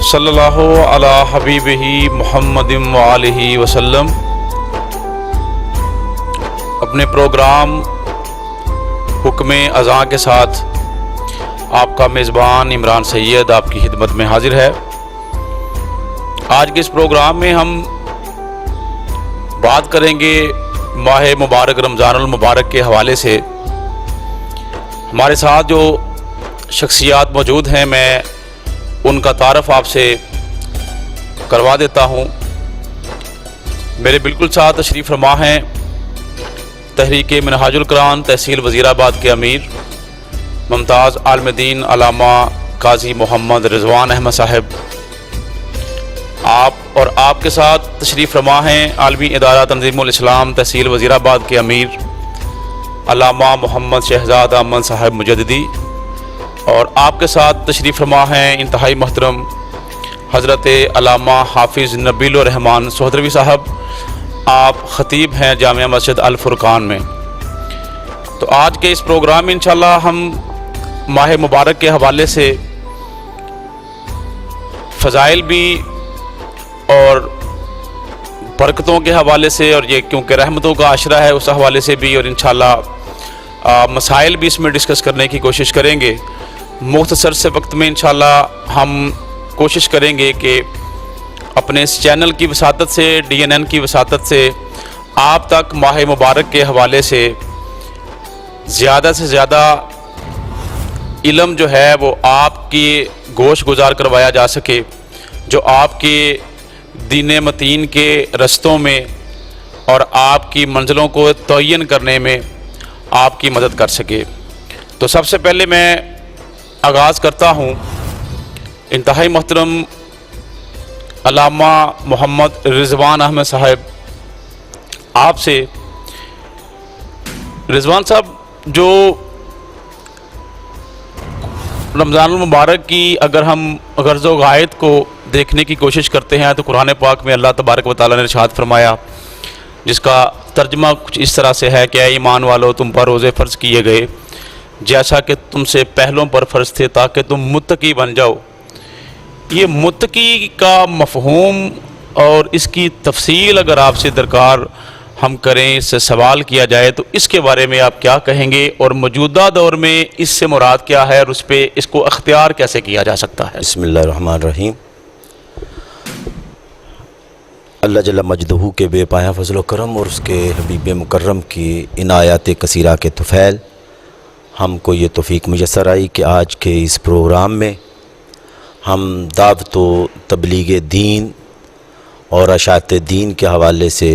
صلی اللہ علی حبیبہ محمد وآلہ وسلم۔ اپنے پروگرام حکم اذان کے ساتھ آپ کا میزبان عمران سید آپ کی خدمت میں حاضر ہے۔ آج کے اس پروگرام میں ہم بات کریں گے ماہ مبارک رمضان المبارک کے حوالے سے۔ ہمارے ساتھ جو شخصیات موجود ہیں میں ان کا تعارف آپ سے کروا دیتا ہوں۔ میرے بالکل ساتھ تشریف فرما ہیں تحریک منہاج القرآن تحصیل وزیر آباد کے امیر ممتاز عالم دین علامہ قاضی محمد رضوان احمد صاحب۔ آپ اور آپ کے ساتھ تشریف فرما ہیں عالمی ادارہ تنظیم الاسلام تحصیل وزیر آباد کے امیر علامہ محمد شہزاد احمد صاحب مجددی، اور آپ کے ساتھ تشریف فرما ہیں انتہائی محترم حضرت علامہ حافظ نبیل الرحمان سہدروی صاحب۔ آپ خطیب ہیں جامعہ مسجد الفرقان میں۔ تو آج کے اس پروگرام میں انشاءاللہ ہم ماہ مبارک کے حوالے سے فضائل بھی اور برکتوں کے حوالے سے، اور یہ کیونکہ رحمتوں کا عشرہ ہے اس حوالے سے بھی، اور انشاءاللہ مسائل بھی اس میں ڈسکس کرنے کی کوشش کریں گے۔ مختصر سے وقت میں انشاءاللہ ہم کوشش کریں گے کہ اپنے اس چینل کی وساطت سے، ڈی این این کی وساطت سے آپ تک ماہ مبارک کے حوالے سے زیادہ علم جو ہے وہ آپ کی گوش گزار کروایا جا سکے، جو آپ کے دین متین کے رستوں میں اور آپ کی منزلوں کو تعین کرنے میں آپ کی مدد کر سکے۔ تو سب سے پہلے میں آغاز کرتا ہوں انتہائی محترم علامہ محمد رضوان احمد صاحب آپ سے۔ رضوان صاحب، جو رمضان المبارک کی اگر ہم غرض و غایت کو دیکھنے کی کوشش کرتے ہیں تو قرآن پاک میں اللہ تبارک و تعالیٰ نے ارشاد فرمایا، جس کا ترجمہ کچھ اس طرح سے ہے کہ اے ایمان والو، تم پر روزے فرض کیے گئے جیسا کہ تم سے پہلوں پر فرض تھے تاکہ تم متقی بن جاؤ۔ یہ متقی کا مفہوم اور اس کی تفصیل اگر آپ سے درکار ہم کریں، اس سے سوال کیا جائے تو اس کے بارے میں آپ کیا کہیں گے، اور موجودہ دور میں اس سے مراد کیا ہے، اور اس پہ اس کو اختیار کیسے کیا جا سکتا ہے؟ بسم اللہ الرحمن الرحیم۔ اللہ جل مجدہ کے بے پایا فضل و کرم اور اس کے حبیب مکرم کی عنایات کثیرہ کے طفیل ہم کو یہ توفیق میسر آئی کہ آج کے اس پروگرام میں ہم دعوت و تبلیغ دین اور اشاعت دین کے حوالے سے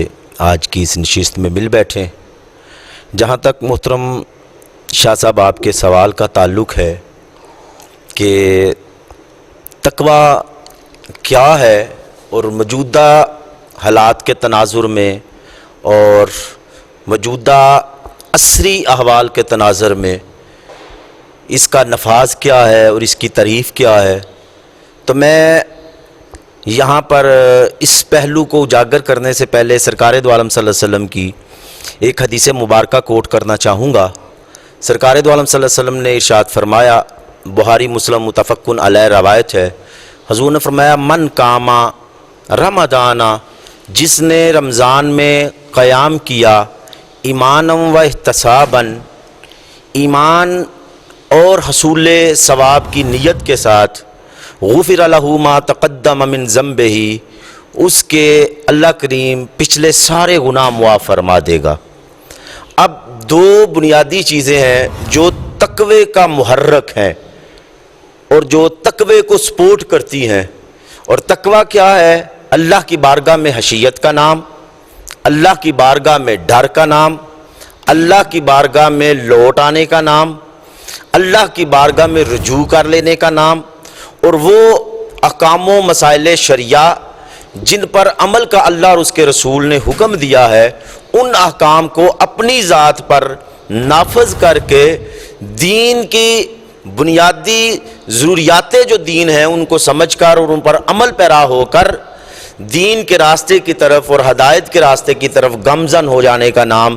آج کی اس نشست میں مل بیٹھے۔ جہاں تک محترم شاہ صاحب آپ کے سوال کا تعلق ہے کہ تقویٰ کیا ہے، اور موجودہ حالات کے تناظر میں اور موجودہ عصری احوال کے تناظر میں اس کا نفاذ کیا ہے اور اس کی تعریف کیا ہے، تو میں یہاں پر اس پہلو کو اجاگر کرنے سے پہلے سرکار دو عالم صلی اللہ علیہ وسلم کی ایک حدیث مبارکہ کوٹ کرنا چاہوں گا۔ سرکار دو عالم صلی اللہ علیہ وسلم نے ارشاد فرمایا، بخاری مسلم متفقن علیہ روایت ہے، حضور نے فرمایا من کاما رمضانہ، جس نے رمضان میں قیام کیا ایمانم و احتساباً، ایمان اور حصول ثواب کی نیت کے ساتھ، غفر لہ ما تقدم من ذنبہ، اس کے اللہ کریم پچھلے سارے گناہ معاف فرما دے گا۔ اب دو بنیادی چیزیں ہیں جو تقوی کا محرک ہیں اور جو تقوی کو سپورٹ کرتی ہیں، اور تقوی کیا ہے؟ اللہ کی بارگاہ میں خشیت کا نام، اللہ کی بارگاہ میں ڈر کا نام، اللہ کی بارگاہ میں لوٹ آنے کا نام، اللہ کی بارگاہ میں رجوع کر لینے کا نام، اور وہ احکام و مسائل شریعہ جن پر عمل کا اللہ اور اس کے رسول نے حکم دیا ہے، ان احکام کو اپنی ذات پر نافذ کر کے دین کی بنیادی ضروریات جو دین ہیں ان کو سمجھ کر اور ان پر عمل پیرا ہو کر دین کے راستے کی طرف اور ہدایت کے راستے کی طرف گامزن ہو جانے کا نام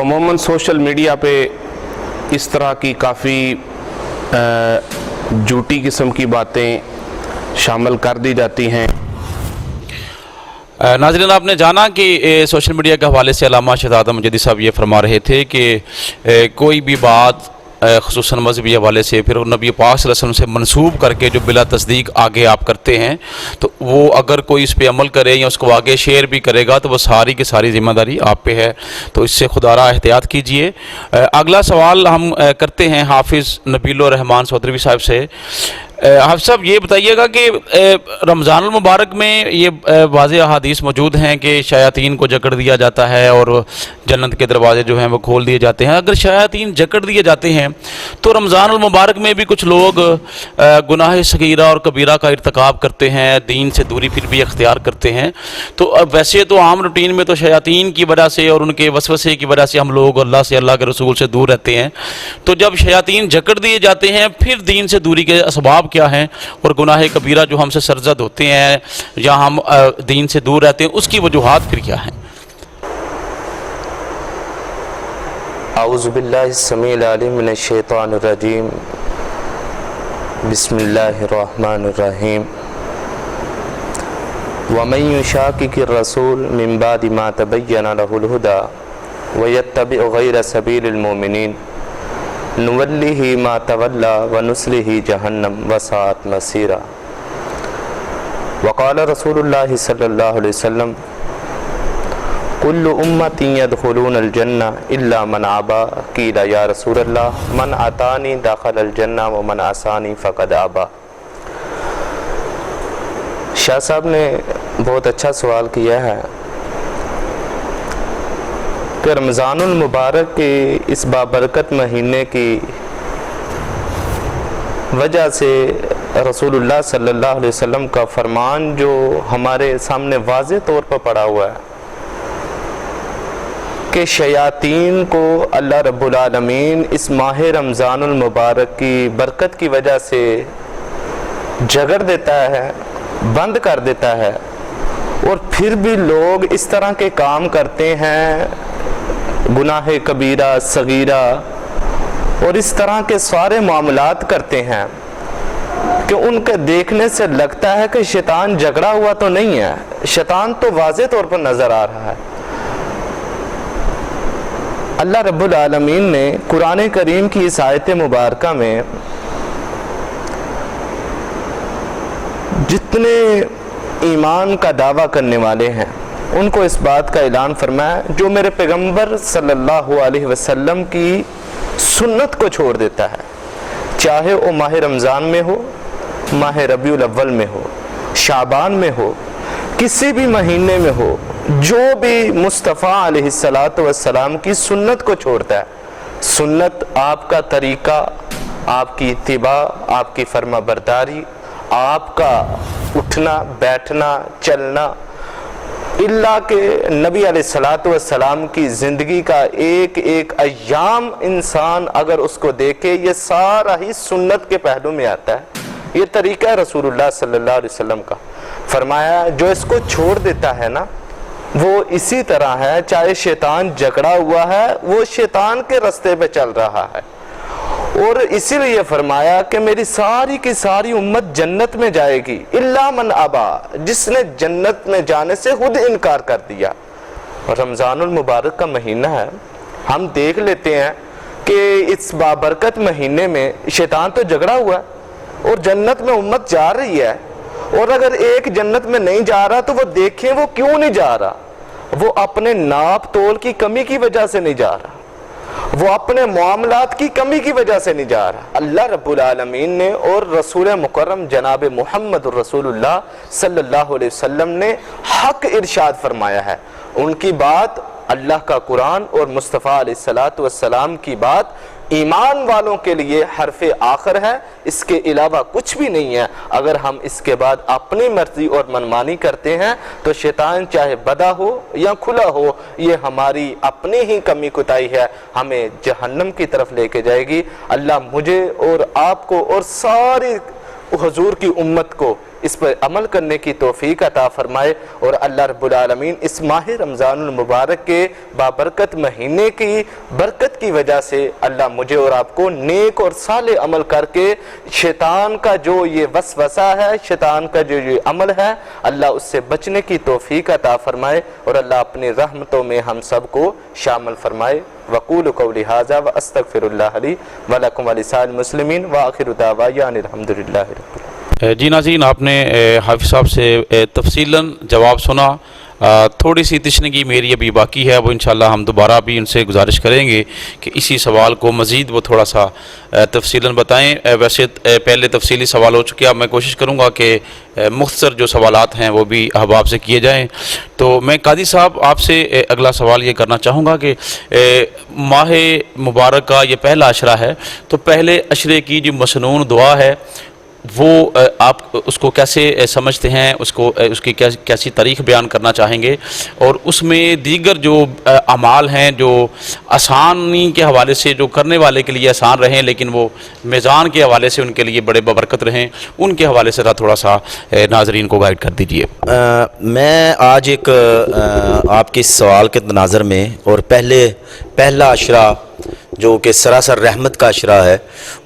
عموماً سوشل میڈیا پہ اس طرح کی کافی جھوٹی قسم کی باتیں شامل کر دی جاتی ہیں۔ ناظرین، آپ نے جانا کہ سوشل میڈیا کے حوالے سے علامہ شہزاد مجدی صاحب یہ فرما رہے تھے کہ کوئی بھی بات خصوصاً مذہبی حوالے سے پھر نبی پاک صلی اللہ علیہ وسلم سے منسوب کر کے جو بلا تصدیق آگے آپ کرتے ہیں، تو وہ اگر کوئی اس پہ عمل کرے یا اس کو آگے شیئر بھی کرے گا تو وہ ساری کی ساری ذمہ داری آپ پہ ہے، تو اس سے خدا را احتیاط کیجئے۔ اگلا سوال ہم کرتے ہیں حافظ نبیل الرحمان سودروی صاحب سے۔ حافظ صاحب یہ بتائیے گا کہ رمضان المبارک میں یہ واضح احادیث موجود ہیں کہ شیاطین کو جکڑ دیا جاتا ہے اور جنت کے دروازے جو ہیں وہ کھول دیے جاتے ہیں۔ اگر شیاطین جکڑ دیے جاتے ہیں تو رمضان المبارک میں بھی کچھ لوگ گناہ صغیرہ اور کبیرہ کا ارتکاب کرتے ہیں، دین سے دوری پھر بھی اختیار کرتے ہیں، تو ویسے تو عام روٹین میں تو شیاطین کی وجہ سے اور ان کے وسوسے کی وجہ سے ہم لوگ اللہ سے، اللہ کے رسول سے دور رہتے ہیں، تو جب شیاطین جکڑ دیے جاتے ہیں پھر دین سے دوری کے اسباب کیا ہیں اور گناہ کبیرہ جو ہم سے سرزد ہوتے ہیں یا ہم دین سے دور رہتے ہیں اس کی وجوہات پھر کیا ہیں؟ اعوذ باللہ السمیع العلیم من الشیطان الرجیم، بسم اللہ الرحمن الرحیم۔ ومن یشاقق الرسول من بعد ما تبین له الهدى ویتبع غیر سبیل المؤمنین نولہ ما تولی ونصلہ جہنم وساءت مصیرا۔ وقال رسول اللہ صلی اللہ علیہ وسلم کل امتی یدخلون الجنہ الا من ابا، قیل یا رسول اللہ من اطانی دخل الجنہ ومن عصانی فقد ابا۔ شاہ صاحب نے بہت اچھا سوال کیا ہے کہ رمضان المبارک کے اس بابرکت مہینے کی وجہ سے رسول اللہ صلی اللہ علیہ وسلم کا فرمان جو ہمارے سامنے واضح طور پر پڑا ہوا ہے کہ شیاطین کو اللہ رب العالمین اس ماہ رمضان المبارک کی برکت کی وجہ سے جگڑ دیتا ہے، بند کر دیتا ہے، اور پھر بھی لوگ اس طرح کے کام کرتے ہیں، گناہ کبیرہ صغیرہ اور اس طرح کے سارے معاملات کرتے ہیں کہ ان کے دیکھنے سے لگتا ہے کہ شیطان جھگڑا ہوا تو نہیں ہے، شیطان تو واضح طور پر نظر آ رہا ہے۔ اللہ رب العالمین نے قرآن کریم کی اس آیت مبارکہ میں جتنے ایمان کا دعویٰ کرنے والے ہیں ان کو اس بات کا اعلان فرمایا، جو میرے پیغمبر صلی اللہ علیہ وسلم کی سنت کو چھوڑ دیتا ہے، چاہے وہ ماہ رمضان میں ہو، ماہ ربیع الاول میں ہو، شعبان میں ہو، کسی بھی مہینے میں ہو، جو بھی مصطفیٰ علیہ السلام کی سنت کو چھوڑتا ہے، سنت آپ کا طریقہ، آپ کی اتباع، آپ کی فرما برداری، آپ کا اٹھنا بیٹھنا چلنا، اللہ کے نبی علیہ السلام کی زندگی کا ایک ایک ایام انسان اگر اس کو دیکھے، یہ سارا ہی سنت کے پہلو میں آتا ہے، یہ طریقہ ہے رسول اللہ صلی اللہ علیہ وسلم کا۔ فرمایا جو اس کو چھوڑ دیتا ہے نا وہ اسی طرح ہے، چاہے شیطان جکڑا ہوا ہے، وہ شیطان کے رستے پہ چل رہا ہے، اور اسی لیے فرمایا کہ میری ساری کی ساری امت جنت میں جائے گی الا من ابا، جس نے جنت میں جانے سے خود انکار کر دیا۔ رمضان المبارک کا مہینہ ہے، ہم دیکھ لیتے ہیں کہ اس بابرکت مہینے میں شیطان تو جھگڑا ہوا ہے اور جنت میں امت جا رہی ہے، اور اگر ایک جنت میں نہیں جا رہا تو وہ دیکھیں وہ کیوں نہیں جا رہا، وہ اپنے ناپ تول کی کمی کی وجہ سے نہیں جا رہا، وہ اپنے معاملات کی کمی کی وجہ سے نہیں جا رہا۔ اللہ رب العالمین نے اور رسول مکرم جناب محمد رسول اللہ صلی اللہ علیہ وسلم نے حق ارشاد فرمایا ہے، ان کی بات اللہ کا قرآن اور مصطفیٰ علیہ السلام کی بات ایمان والوں کے لیے حرف آخر ہے، اس کے علاوہ کچھ بھی نہیں ہے۔ اگر ہم اس کے بعد اپنی مرضی اور منمانی کرتے ہیں تو شیطان چاہے بدا ہو یا کھلا ہو، یہ ہماری اپنی ہی کمی کوتاہی ہے، ہمیں جہنم کی طرف لے کے جائے گی۔ اللہ مجھے اور آپ کو اور ساری حضور کی امت کو اس پر عمل کرنے کی توفیق عطا فرمائے، اور اللہ رب العالمین اس ماہ رمضان المبارک کے بابرکت مہینے کی برکت کی وجہ سے اللہ مجھے اور آپ کو نیک اور صالح عمل کر کے شیطان کا جو یہ وسوسہ ہے، شیطان کا جو یہ عمل ہے، اللہ اس سے بچنے کی توفیق عطا فرمائے، اور اللہ اپنی رحمتوں میں ہم سب کو شامل فرمائے۔ وقول قولی ھذا واستغفر اللہ لی ولکم ولسائر المسلمین وآخر دعوانا ان الحمدللہ رب العالمین۔ جی ناظرین، آپ نے حافظ صاحب سے تفصیلاً جواب سنا۔ تھوڑی سی تشنگی میری ابھی باقی ہے، وہ انشاءاللہ ہم دوبارہ بھی ان سے گزارش کریں گے کہ اسی سوال کو مزید وہ تھوڑا سا تفصیلاً بتائیں۔ ویسے پہلے تفصیلی سوال ہو چکے ہیں، میں کوشش کروں گا کہ مختصر جو سوالات ہیں وہ بھی احباب سے کیے جائیں۔ تو میں قاضی صاحب آپ سے اگلا سوال یہ کرنا چاہوں گا کہ ماہ مبارک کا یہ پہلا عشرہ ہے، تو پہلے عشرے کی جو مسنون دعا ہے وہ آپ اس کو کیسے سمجھتے ہیں، اس کی کیسی تاریخ بیان کرنا چاہیں گے، اور اس میں دیگر جو اعمال ہیں جو آسانی کے حوالے سے جو کرنے والے کے لیے آسان رہیں لیکن وہ میزان کے حوالے سے ان کے لیے بڑے ببرکت رہیں، ان کے حوالے سے تھوڑا سا ناظرین کو گائیڈ کر دیجئے۔ میں آج ایک آپ کے سوال کے تناظر میں اور پہلا عشرہ جو کہ سراسر رحمت کا عشرہ ہے،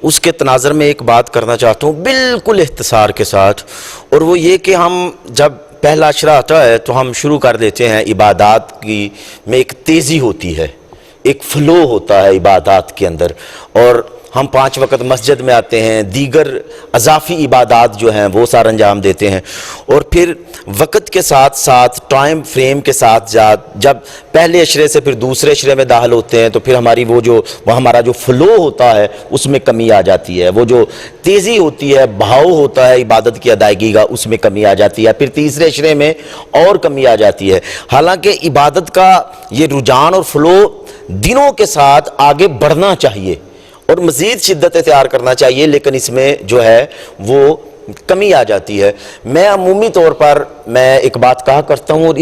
اس کے تناظر میں ایک بات کرنا چاہتا ہوں بالکل اختصار کے ساتھ، اور وہ یہ کہ ہم جب پہلا عشرہ آتا ہے تو ہم شروع کر دیتے ہیں عبادات کی میں ایک تیزی ہوتی ہے، ایک فلو ہوتا ہے عبادات کے اندر، اور ہم 5 وقت مسجد میں آتے ہیں، دیگر اضافی عبادات جو ہیں وہ سارا انجام دیتے ہیں، اور پھر وقت کے ساتھ ساتھ ٹائم فریم کے ساتھ جب پہلے عشرے سے پھر دوسرے عشرے میں داخل ہوتے ہیں تو پھر ہماری وہ ہمارا جو فلو ہوتا ہے اس میں کمی آ جاتی ہے، وہ جو تیزی ہوتی ہے، بہاؤ ہوتا ہے عبادت کی ادائیگی کا، اس میں کمی آ جاتی ہے، پھر تیسرے عشرے میں اور کمی آ جاتی ہے۔ حالانکہ عبادت کا یہ رجحان اور فلو دنوں کے ساتھ آگے بڑھنا چاہیے اور مزید شدت اختیار کرنا چاہیے، لیکن اس میں جو ہے وہ کمی آ جاتی ہے۔ میں عمومی طور پر میں ایک بات کہا کرتا ہوں، اور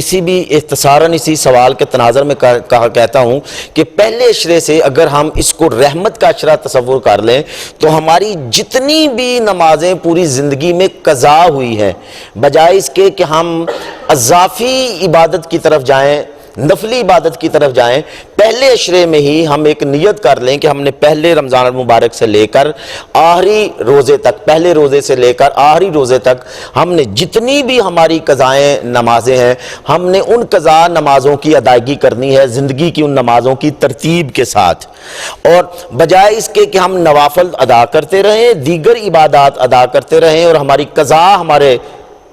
اسی سوال کے تناظر میں کہتا ہوں کہ پہلے عشرے سے اگر ہم اس کو رحمت کا عشرہ تصور کر لیں تو ہماری جتنی بھی نمازیں پوری زندگی میں قضا ہوئی ہیں، بجائے اس کے کہ ہم اضافی عبادت کی طرف جائیں، نفلی عبادت کی طرف جائیں، پہلے عشرے میں ہی ہم ایک نیت کر لیں کہ ہم نے پہلے رمضان المبارک سے لے کر آخری روزے تک، پہلے روزے سے لے کر آخری روزے تک ہم نے جتنی بھی ہماری قضائیں نمازیں ہیں، ہم نے ان قضا نمازوں کی ادائیگی کرنی ہے زندگی کی ان نمازوں کی ترتیب کے ساتھ، اور بجائے اس کے کہ ہم نوافل ادا کرتے رہیں، دیگر عبادات ادا کرتے رہیں اور ہماری قضا ہمارے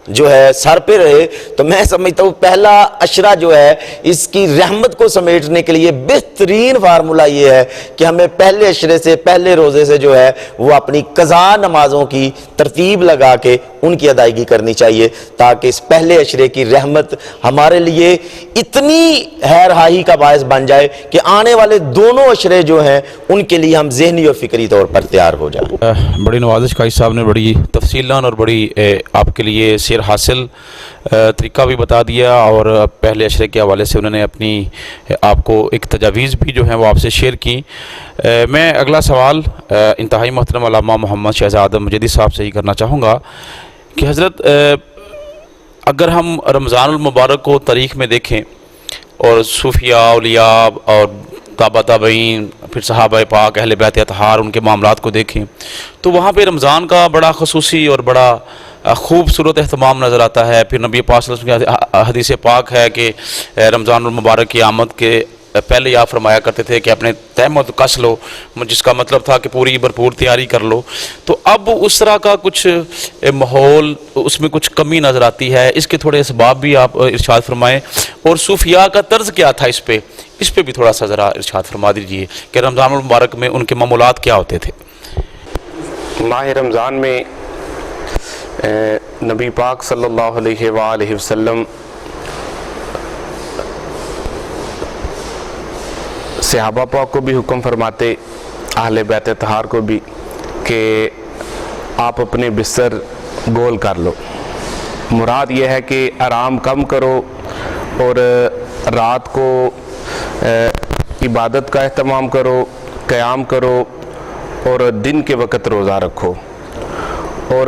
جو ہے سر پہ رہے، تو میں سمجھتا ہوں پہلا عشرہ جو ہے اس کی رحمت کو سمیٹنے کے لیے بہترین فارمولہ یہ ہے کہ ہمیں پہلے عشرے سے، پہلے روزے سے جو ہے وہ اپنی قضا نمازوں کی ترتیب لگا کے ان کی ادائیگی کرنی چاہیے، تاکہ اس پہلے عشرے کی رحمت ہمارے لیے اتنی ہے رہائی کا باعث بن جائے کہ آنے والے دونوں عشرے جو ہیں ان کے لیے ہم ذہنی اور فکری طور پر تیار ہو جائیں۔ بڑی نوازش قاضی صاحب نے بڑی تفصیلاً اور بڑی آپ کے لیے سیر حاصل طریقہ بھی بتا دیا، اور پہلے عشرے کے حوالے سے انہوں نے اپنی آپ کو ایک تجاویز بھی جو ہیں وہ آپ سے شیئر کی۔ میں اگلا سوال انتہائی محترم علامہ محمد شہزاد مجدی صاحب سے ہی کرنا چاہوں گا کہ حضرت اگر ہم رمضان المبارک کو تاریخ میں دیکھیں اور صوفیاء، اولیاء اور تابع تابعین، پھر صحابہ پاک، اہل بیت اطہار، ان کے معاملات کو دیکھیں تو وہاں پہ رمضان کا بڑا خصوصی اور بڑا خوبصورت اہتمام نظر آتا ہے۔ پھر نبی پاک صلی اللہ علیہ وسلم کی حدیث پاک ہے کہ رمضان المبارک کی آمد کے پہلے آپ فرمایا کرتے تھے کہ اپنے تہمت کس لو، جس کا مطلب تھا کہ پوری بھرپور تیاری کر لو۔ تو اب اس طرح کا کچھ ماحول، اس میں کچھ کمی نظر آتی ہے، اس کے تھوڑے اسباب بھی آپ ارشاد فرمائیں، اور صوفیاء کا طرز کیا تھا اس پہ بھی تھوڑا سا ذرا ارشاد فرما دیجئے کہ رمضان المبارک میں ان کے معمولات کیا ہوتے تھے۔ ماہ رمضان میں نبی پاک صلی اللہ علیہ وآلہ وسلم صحابہ پاک کو بھی حکم فرماتے، اہل بیت اطہار کو بھی، کہ آپ اپنے بستر گول کر لو۔ مراد یہ ہے کہ آرام کم کرو اور رات کو عبادت کا اہتمام کرو، قیام کرو، اور دن کے وقت روزہ رکھو۔ اور